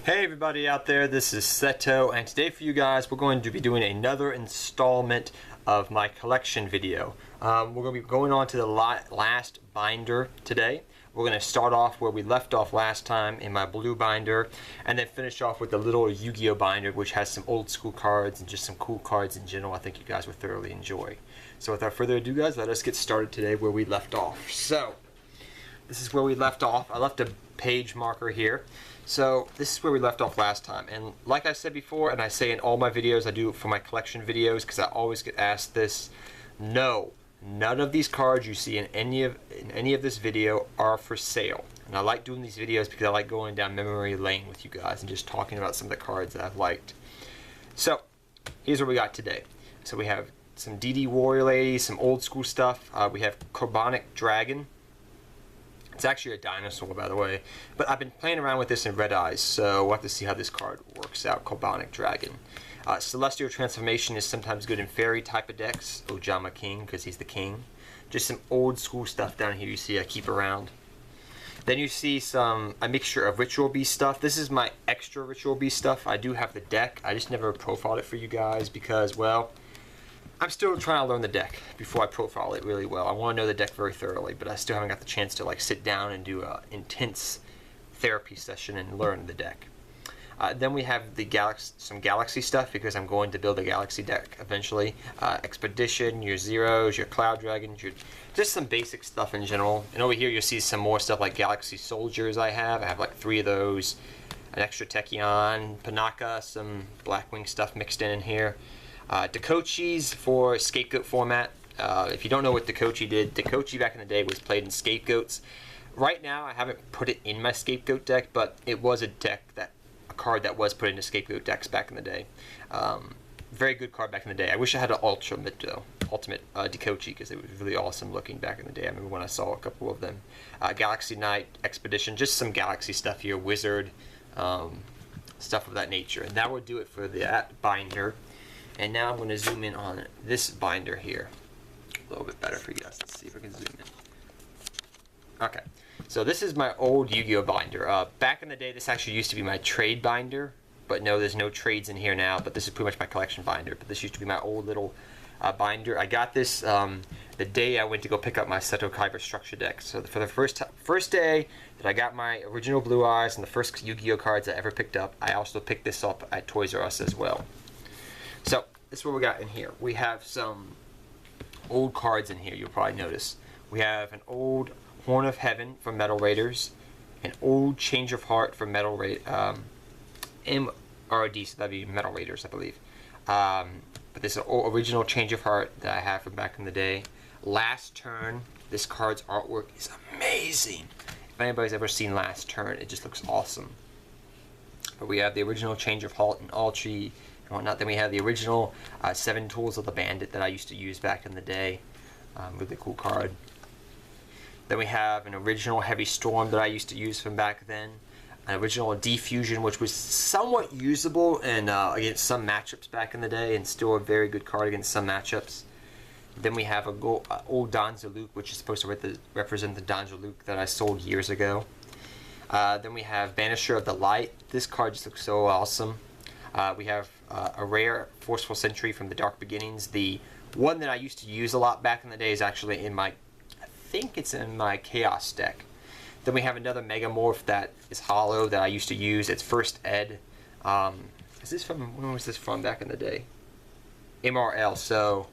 Hey everybody out there, this is Seto, and today for you guys we're going to be doing another installment of my collection video. We're going to be going on to the last binder today. We're going to start off where we left off last time in my blue binder, and then finish off with the little Yu-Gi-Oh binder, which has some old school cards and just some cool cards in general I think you guys will thoroughly enjoy. So without further ado guys, let us get started today where we left off. So, this is where we left off. I left a page marker here. So this is where we left off last time, and like I said before, and I say in all my videos, I do it for my collection videos because I always get asked this. No, none of these cards you see in any of this video are for sale. And I like doing these videos because I like going down memory lane with you guys and just talking about some of the cards that I've liked. So here's what we got today. So we have some DD Warrior Lady, some old school stuff. We have Carbonic Dragon. It's actually a dinosaur, by the way, but I've been playing around with this in Red Eyes, so we'll have to see how this card works out. Carbonic Dragon. Celestial Transformation is sometimes good in fairy type of decks. Ojama King, because he's the king. Just some old school stuff down here you see I keep around. Then you see a mixture of Ritual Beast stuff. This is my extra Ritual Beast stuff. I do have the deck. I just never profiled it for you guys because, well, I'm still trying to learn the deck before I profile it really well. I want to know the deck very thoroughly, but I still haven't got the chance to like sit down and do an intense therapy session and learn the deck. Then we have the some Galaxy stuff because I'm going to build a Galaxy deck eventually. Expedition, your Zeros, your Cloud Dragons, just some basic stuff in general. And over here you'll see some more stuff like Galaxy Soldiers I have like 3 of those. An extra Techion, Panaka, some Blackwing stuff mixed in here. Dakochis for Scapegoat format. If you don't know what Dakochi did, Dakochi back in the day was played in Scapegoats. Right now I haven't put it in my Scapegoat deck, but it was a card that was put into Scapegoat decks back in the day. Very good card back in the day. I wish I had an ultimate Dakochi because it was really awesome looking back in the day. I remember when I saw a couple of them. Galaxy Knight, Expedition, just some Galaxy stuff here. Wizard, stuff of that nature. And that would do it for that binder. And now I'm going to zoom in on this binder here. A little bit better for you guys. Let's see if I can zoom in. Okay, so this is my old Yu-Gi-Oh binder. Back in the day, this actually used to be my trade binder. But no, there's no trades in here now. But this is pretty much my collection binder. But this used to be my old little binder. I got this the day I went to go pick up my Seto Kaiba structure deck. So for the first day that I got my original Blue Eyes and the first Yu-Gi-Oh cards I ever picked up, I also picked this up at Toys R Us as well. So, this is what we got in here. We have some old cards in here, you'll probably notice. We have an old Horn of Heaven from Metal Raiders, an old Change of Heart from Metal Raiders, MRD, so that'd be Metal Raiders, I believe. But this is an original Change of Heart that I have from back in the day. Last Turn, this card's artwork is amazing. If anybody's ever seen Last Turn, it just looks awesome. But we have the original Change of Heart and Altry, whatnot. Then we have the original 7 Tools of the Bandit that I used to use back in the day. Really cool card. Then we have an original Heavy Storm that I used to use from back then. An original Defusion, which was somewhat usable in, against some matchups back in the day, and still a very good card against some matchups. Then we have a old Donza Luke, which is supposed to represent the Donza Luke that I sold years ago. Then we have Banisher of the Light. This card just looks so awesome. We have a rare Forceful Sentry from the Dark Beginnings. The one that I used to use a lot back in the day is actually in my, I think it's in my Chaos deck. Then we have another Megamorph that is hollow that I used to use. It's First Ed. Is this from, when was this from back in the day? MRL, so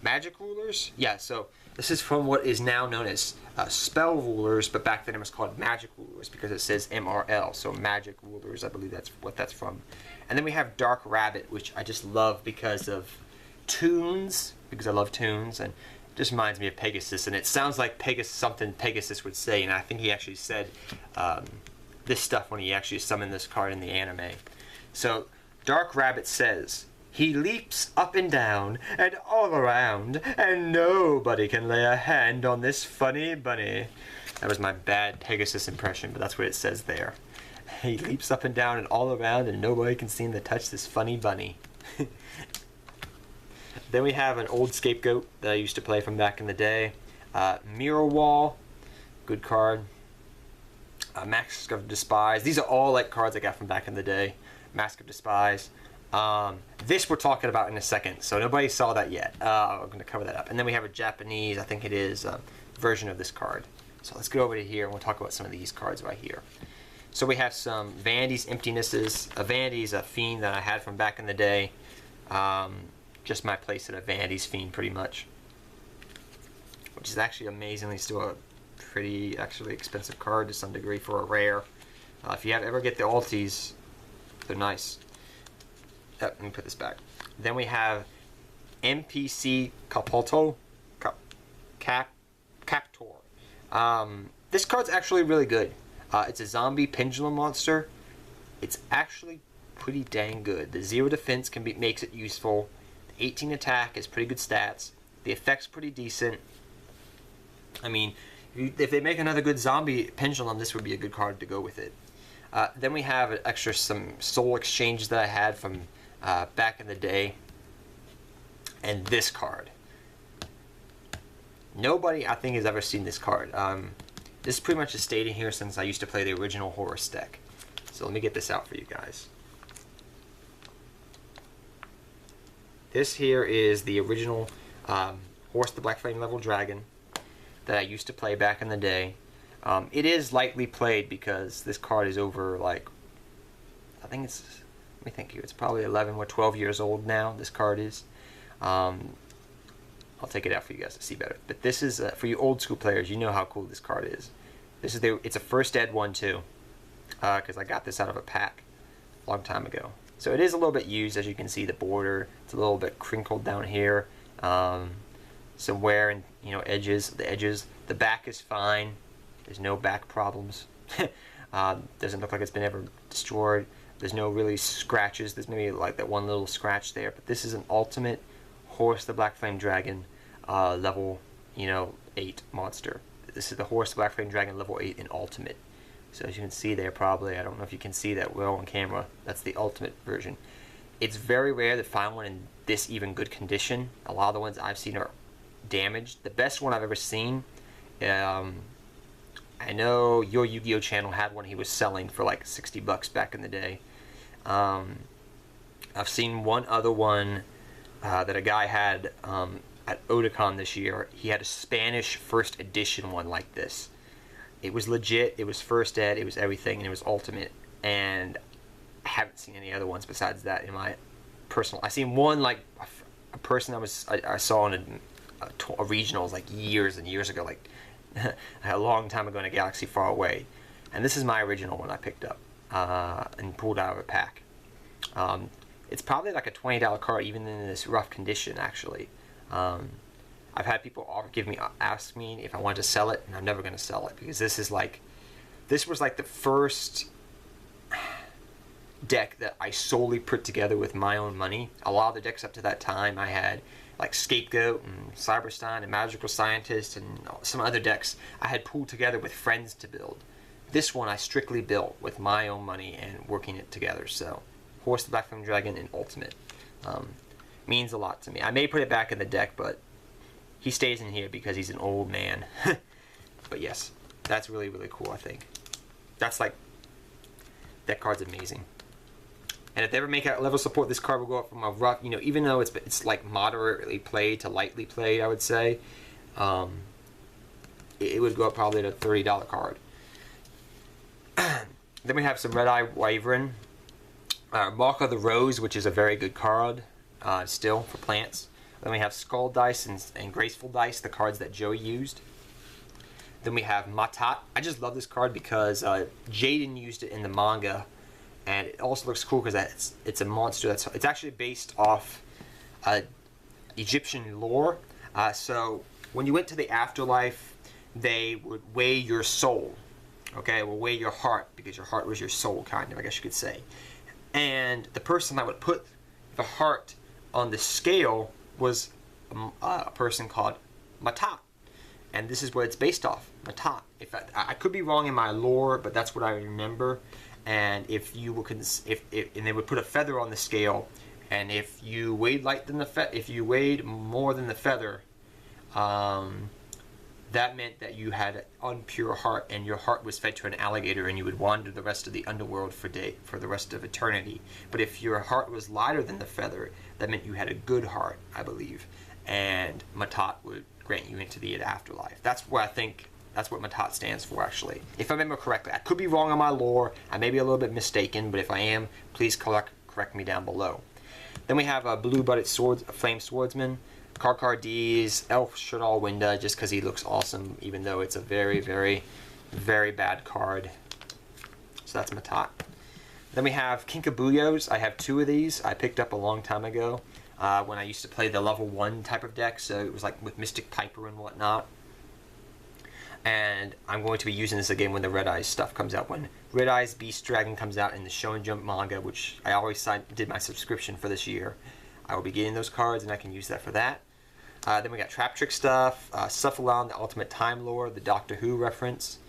Magic Rulers? Yeah, so this is from what is now known as Spell Rulers, but back then it was called Magic Rulers because it says MRL, so Magic Rulers, I believe that's what that's from. And then we have Dark Rabbit, which I just love because of tunes, because I love tunes, and it just reminds me of Pegasus, and it sounds like something Pegasus would say, and I think he actually said this stuff when he actually summoned this card in the anime. So, Dark Rabbit says, "He leaps up and down and all around, and nobody can lay a hand on this funny bunny." That was my bad Pegasus impression, but that's what it says there. He leaps up and down and all around, and nobody can seem to touch this funny bunny. Then we have an old Scapegoat that I used to play from back in the day. Mirror Wall, good card. Mask of Despise. These are all like cards I got from back in the day. Mask of Despise. This we're talking about in a second, so nobody saw that yet. I'm going to cover that up. And then we have a Japanese, I think it is, version of this card. So let's go over to here and we'll talk about some of these cards right here. So we have some Vandy's Emptinesses. A Vandy's a fiend that I had from back in the day. Just my place at a Vandy's fiend pretty much. Which is actually amazingly still a pretty actually expensive card to some degree for a rare. If you ever get the alties, they're nice. Let me put this back. Then we have MPC Captor. This card's actually really good. It's a zombie pendulum monster. It's actually pretty dang good. The 0 defense makes it useful. The 18 attack is pretty good stats. The effect's pretty decent. I mean, if they make another good zombie pendulum, this would be a good card to go with it. Then we have some soul exchanges that I had from back in the day. And this card. Nobody, I think, has ever seen this card. This pretty much has stayed in here since I used to play the original Horus deck. So let me get this out for you guys. This here is the original Horus the Black Flame level dragon that I used to play back in the day. It is lightly played because this card is over, like, I think it's, let me think here, it's probably 11 or 12 years old now, this card is. I'll take it out for you guys to see better. But this is, for you old school players, you know how cool this card is. This is it's a first ed one too, because I got this out of a pack a long time ago. So it is a little bit used, as you can see, the border. It's a little bit crinkled down here. Some wear and edges. The edges. The back is fine. There's no back problems. Doesn't look like it's been ever destroyed. There's no really scratches. There's maybe like that one little scratch there. But this is an ultimate Horus the Black Flame Dragon level 8 monster. This is the Horus the Black Flame Dragon level 8 in ultimate. So as you can see there, probably, I don't know if you can see that well on camera, that's the ultimate version. It's very rare to find one in this even good condition. A lot of the ones I've seen are damaged. The best one I've ever seen, I know your Yu-Gi-Oh channel had one he was selling for like 60 bucks back in the day. I've seen one other one that a guy had at Otakon this year. He had a Spanish first edition one like this. It was legit, it was first ed, it was everything, and it was ultimate. And I haven't seen any other ones besides that in my personal. I seen one like a person I saw in a regionals like years and years ago, like a long time ago in a galaxy far away. And this is my original one I picked up and pulled out of a pack. It's probably like a $20 card, even in this rough condition, actually. I've had people ask me if I want to sell it, and I'm never going to sell it, because this was like the first deck that I solely put together with my own money. A lot of the decks up to that time I had, like Scapegoat and Cyberstein and Magical Scientist and some other decks I had pulled together with friends to build. This one I strictly built with my own money and working it together. So Horus the Black Flame Dragon in Ultimate means a lot to me. I may put it back in the deck, but he stays in here because he's an old man. But yes, that's really, really cool, I think. That's like, that card's amazing. And if they ever make a level support, this card will go up from a rough, even though it's like moderately played to lightly played, I would say, it would go up probably to a $30 card. Then we have some Red Eye Wyvern. Mark of the Rose, which is a very good card still for plants. Then we have Skull Dice and Graceful Dice, the cards that Joey used. Then we have Matat. I just love this card because Jaden used it in the manga, and it also looks cool because it's a monster it's actually based off Egyptian lore. So when you went to the afterlife, they would weigh your soul. Okay, well, weigh your heart, because your heart was your soul, kind of, I guess you could say. And the person that would put the heart on the scale was a person called Matat. And this is what it's based off, Matat. If I could be wrong in my lore, but that's what I remember. And if you were and they would put a feather on the scale, and if you weighed more than the feather, that meant that you had an unpure heart and your heart was fed to an alligator and you would wander the rest of the underworld for the rest of eternity. But if your heart was lighter than the feather, that meant you had a good heart, I believe, and Matat would grant you into the afterlife. That's what I think. That's what Matat stands for, actually. If I remember correctly. I could be wrong on my lore. I may be a little bit mistaken, but if I am, please correct me down below. Then we have a blue-butted flame swordsman. Karkar D's Elf Shadal Winda, just because he looks awesome, even though it's a very, very, very bad card. So that's Matat. Then we have Kinkabuyos. I have 2 of these. I picked up a long time ago when I used to play the level 1 type of deck, so it was like with Mystic Piper and whatnot. And I'm going to be using this again when the Red Eyes stuff comes out. When Red Eyes Beast Dragon comes out in the Shonen Jump manga, which I always did my subscription for this year, I will be getting those cards and I can use that for that. Then we got Trap Trick stuff, Cephalon, the Ultimate Time Lore, the Doctor Who reference,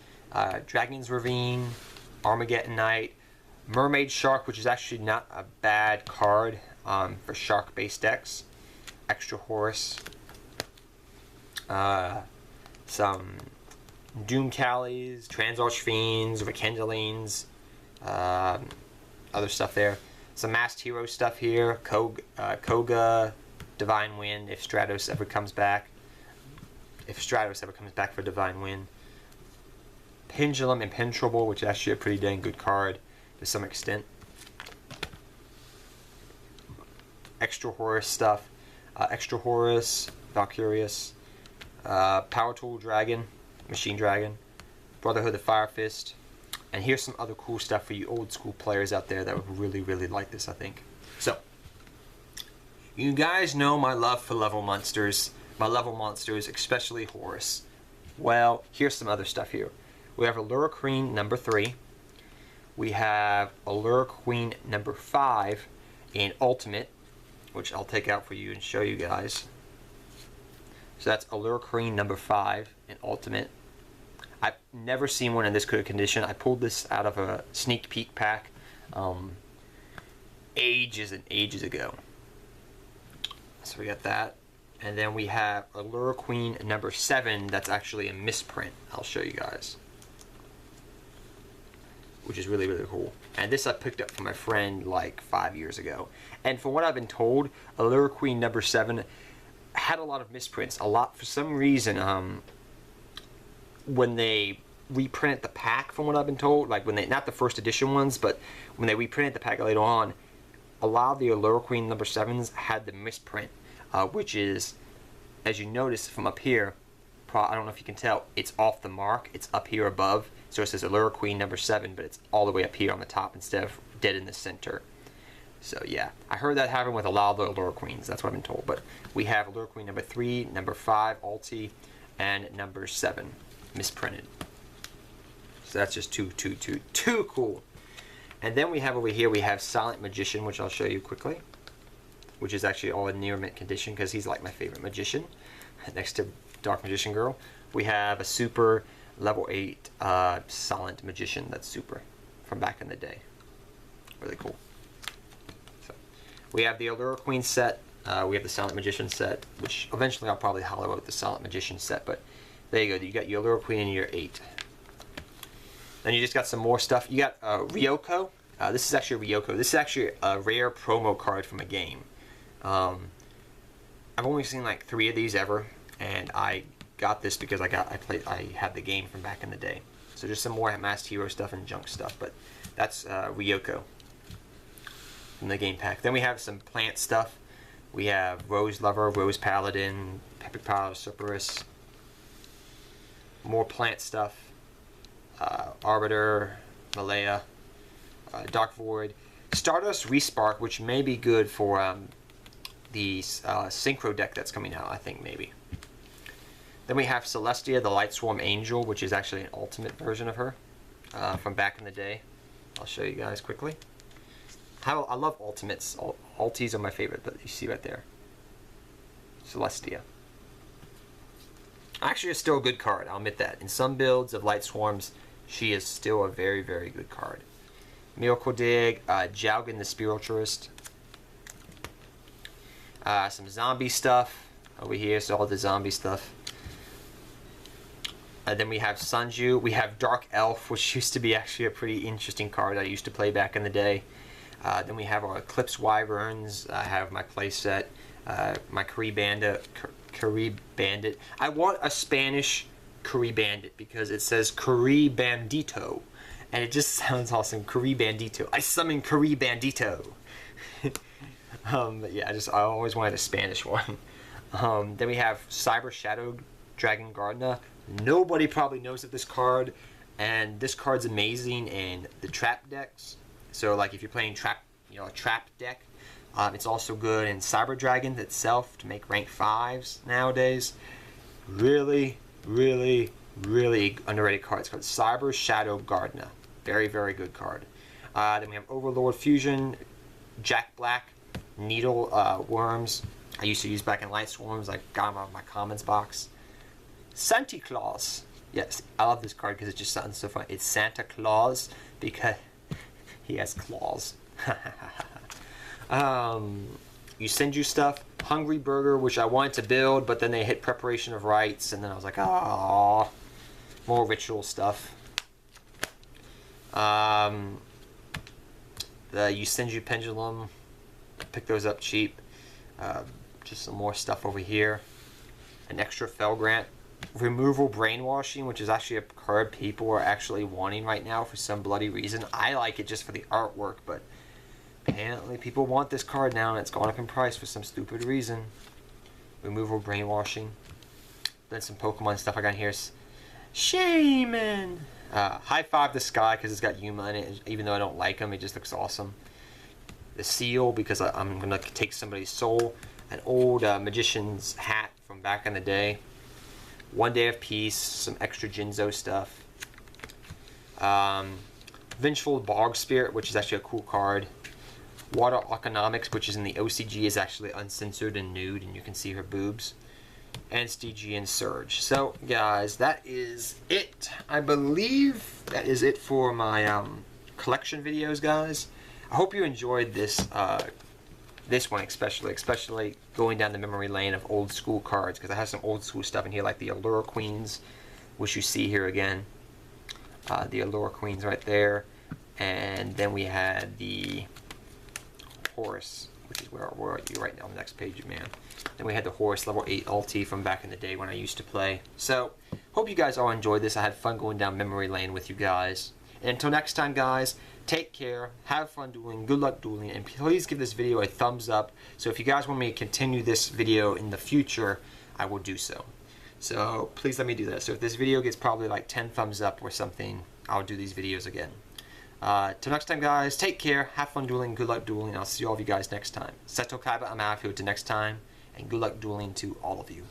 Dragon's Ravine, Armageddon Knight, Mermaid Shark, which is actually not a bad card for shark-based decks, Extra Horse, some Doom Callies, Transarch Fiends, Rekendalines, other stuff there. Some Masked Hero stuff here, Koga, Divine Wind, if Stratos ever comes back. If Stratos ever comes back for Divine Wind. Pendulum Impenetrable, which is actually a pretty dang good card to some extent. Extra Horus stuff. Extra Horus, Valkyrius, Power Tool Dragon, Machine Dragon, Brotherhood of Fire Fist, and here's some other cool stuff for you old school players out there that would really, really like this, I think. So, you guys know my love for level monsters, especially Horus. Well, here's some other stuff here. We have Allure Queen number 3. We have Allure Queen number 5 in Ultimate, which I'll take out for you and show you guys. So that's Allure Queen number 5 in Ultimate. I've never seen one in this good condition. I pulled this out of a sneak peek pack ages and ages ago. So we got that. And then we have Allure Queen number 7. That's actually a misprint. I'll show you guys. Which is really, really cool. And this I picked up from my friend like 5 years ago. And from what I've been told, Allure Queen number 7 had a lot of misprints. For some reason, when they reprinted the pack, from what I've been told, like when they, not the first edition ones, but when they reprinted the pack later on, a lot of the Allure Queen number 7s had the misprint, which is, as you notice from up here, I don't know if you can tell, it's off the mark, it's up here above, so it says Allure Queen number 7, but it's all the way up here on the top instead of dead in the center. So yeah, I heard that happen with a lot of the Allure Queens, that's what I've been told, but we have Allure Queen number 3, number 5, Ulti, and number 7, misprinted. So that's just too cool. And then we have over here, we have Silent Magician, which I'll show you quickly, which is actually all in near mint condition because he's like my favorite magician, next to Dark Magician Girl. We have a super level 8 Silent Magician that's super from back in the day. Really cool. So we have the Allure Queen set. We have the Silent Magician set, which eventually I'll probably hollow out the Silent Magician set, but there you go. You got your Allure Queen in your 8. Then you just got some more stuff. You got Ryoko. This is actually Ryoko. This is actually a rare promo card from a game. I've only seen like 3 of these ever, and I got this because I had the game from back in the day. So just some more Masked Hero stuff and junk stuff, but that's Ryoko from the game pack. Then we have some plant stuff. We have Rose Lover, Rose Paladin, Peppy Power, Cerberus. More plant stuff. Arbiter, Malaya, Dark Void, Stardust Respark, which may be good for the Synchro deck that's coming out, I think, maybe. Then we have Celestia, the Light Swarm Angel, which is actually an ultimate version of her from back in the day. I'll show you guys quickly. I love ultimates. Ulties are my favorite, but you see right there. Celestia. Actually, it's still a good card, I'll admit that. In some builds of Light Swarms, she is still a very, very good card. Miracle Dig, Jaugen the Spiritualist. Some zombie stuff over here, so all the zombie stuff. Then we have Sunju. We have Dark Elf, which used to be actually a pretty interesting card I used to play back in the day. Then we have our Eclipse Wyverns. I have my playset, my Kari Bandit. I want a Spanish Kari Bandit because it says Kari Bandito, and it just sounds awesome. Kari Bandito. I summon Kari Bandito. But yeah, I always wanted a Spanish one. Then we have Cyber Shadow Dragon Gardener. Nobody probably knows of this card, and this card's amazing in the trap decks. So like if you're playing trap, a trap deck, it's also good in Cyber Dragon itself to make rank 5s nowadays. Really, really, really underrated card. It's called Cyber Shadow Gardener. Very, very good card. Then we have Overlord Fusion, Jack Black, Needle Worms. I used to use back in Light Swarms. I got them out of my comments box. Santa Claus. Yes, I love this card because it just sounds so fun. It's Santa Claus because he has claws. You send you stuff. Hungry Burger, which I wanted to build, but then they hit Preparation of Rites, and then I was like, oh, more ritual stuff. The You Send You Pendulum. Pick those up cheap. Just some more stuff over here. An extra Felgrant. Removal Brainwashing, which is actually a card people are actually wanting right now for some bloody reason. I like it just for the artwork, but apparently people want this card now, and it's gone up in price for some stupid reason. Removal Brainwashing. Then some Pokemon stuff I got here. Shaman! High Five the Sky because it's got Yuma in it. Even though I don't like him, it just looks awesome. The Seal because I'm going to take somebody's soul. An old Magician's hat from back in the day. One Day of Peace, some extra Jinzo stuff. Vengeful Bog Spirit, which is actually a cool card. Water Economics, which is in the OCG, is actually uncensored and nude, and you can see her boobs. And Stygian Surge. So, guys, that is it. I believe that is it for my collection videos, guys. I hope you enjoyed this this one especially going down the memory lane of old school cards, because I have some old school stuff in here like the Allure Queens, which you see here again. The Allure Queens right there, and then we had the Horus, which is where are you right now on the next page, man. Then we had the Horus level 8 ulti from back in the day when I used to play. So, hope you guys all enjoyed this. I had fun going down memory lane with you guys. And until next time, guys, take care, have fun dueling, good luck dueling, and please give this video a thumbs up. So if you guys want me to continue this video in the future, I will do so. So please let me do that. So if this video gets probably like 10 thumbs up or something, I'll do these videos again. Till next time, guys, take care, have fun dueling, good luck dueling, and I'll see all of you guys next time. Seto Kaiba, I'm out of here till next time, and good luck dueling to all of you.